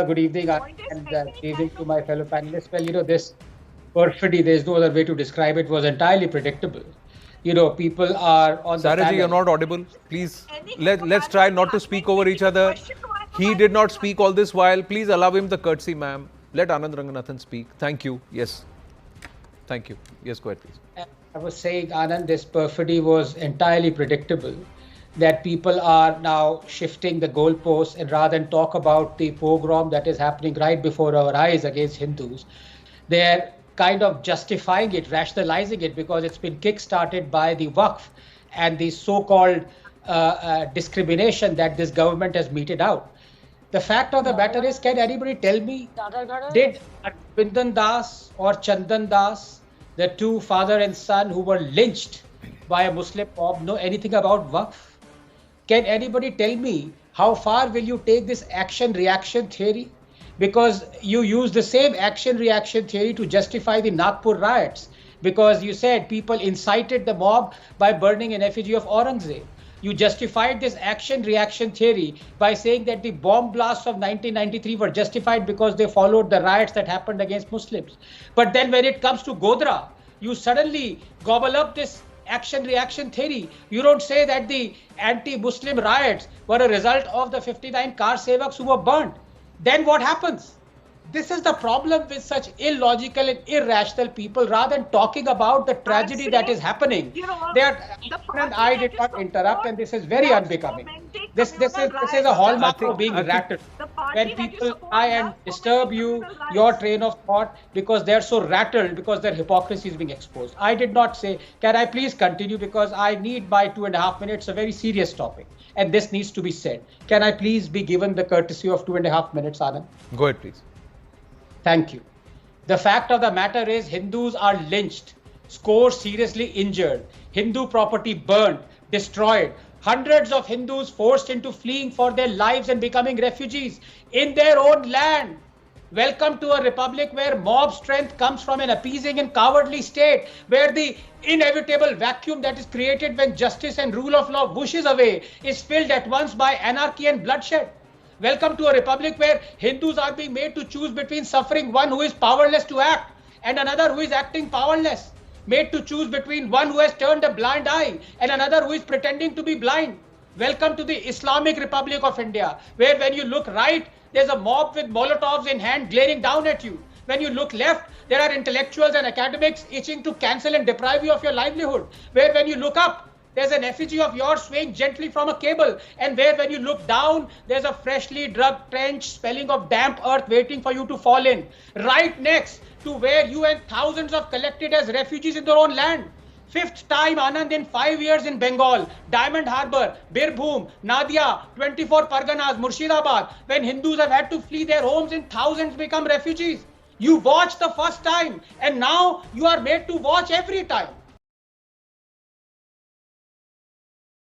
Good evening, and good evening to my fellow panelists. Well, this perfidy, there's no other way to describe it, was entirely predictable. People are on the Saraji, panel. you're not audible. Please, let's try not to speak over each other. He did not speak all this while. Please allow him the courtesy, ma'am. Let Anand Ranganathan speak. Thank you. Yes. Thank you. Yes, go ahead, please. I was saying, Anand, this perfidy was entirely predictable. That people are now shifting the goalposts, and rather than talk about the pogrom that is happening right before our eyes against Hindus, they're kind of justifying it, rationalizing it, because it's been kick-started by the Waqf and the so-called discrimination that this government has meted out. The fact of the matter is, can anybody tell me, did Bindan Das or Chandan Das, the two father and son who were lynched by a Muslim mob, know anything about Waqf? Can anybody tell me how far will you take this action-reaction theory? Because you use the same action-reaction theory to justify the Nagpur riots, because you said people incited the mob by burning an effigy of Aurangzeb. You justified this action-reaction theory by saying that the bomb blasts of 1993 were justified because they followed the riots that happened against Muslims. But then when it comes to Godhra, you suddenly gobble up this action-reaction theory. You don't say that the anti-Muslim riots were a result of the 59 car sevaks who were burnt. Then what happens? This is the problem with such illogical and irrational people. Rather than talking about the tragedy that is happening, and I did not interrupt, and this is very unbecoming. This is a hallmark of being rattled. When people try and disturb your train of thought, because they're so rattled, because their hypocrisy is being exposed. I did not say, can I please continue, because I need by 2.5 minutes, a very serious topic, and this needs to be said. Can I please be given the courtesy of 2.5 minutes, Anand? Go ahead, please. Thank you. The fact of the matter is, Hindus are lynched, scores seriously injured, Hindu property burned, destroyed, hundreds of Hindus forced into fleeing for their lives and becoming refugees in their own land. Welcome to a republic where mob strength comes from an appeasing and cowardly state, where the inevitable vacuum that is created when justice and rule of law whooshes away is filled at once by anarchy and bloodshed. Welcome to a republic where Hindus are being made to choose between suffering one who is powerless to act and another who is acting powerless. Made to choose between one who has turned a blind eye and another who is pretending to be blind. Welcome to the Islamic Republic of India, where when you look right, there's a mob with Molotovs in hand glaring down at you. When you look left, there are intellectuals and academics itching to cancel and deprive you of your livelihood. Where when you look up, there's an effigy of yours swaying gently from a cable, and where when you look down, there's a freshly dug trench smelling of damp earth waiting for you to fall in, right next to where you and thousands have collected as refugees in their own land. Fifth time, Anand, in 5 years in Bengal, Diamond Harbour, Birbhum, Nadia, 24 Parganas, Murshidabad, when Hindus have had to flee their homes and thousands become refugees. You watched the first time, and now you are made to watch every time.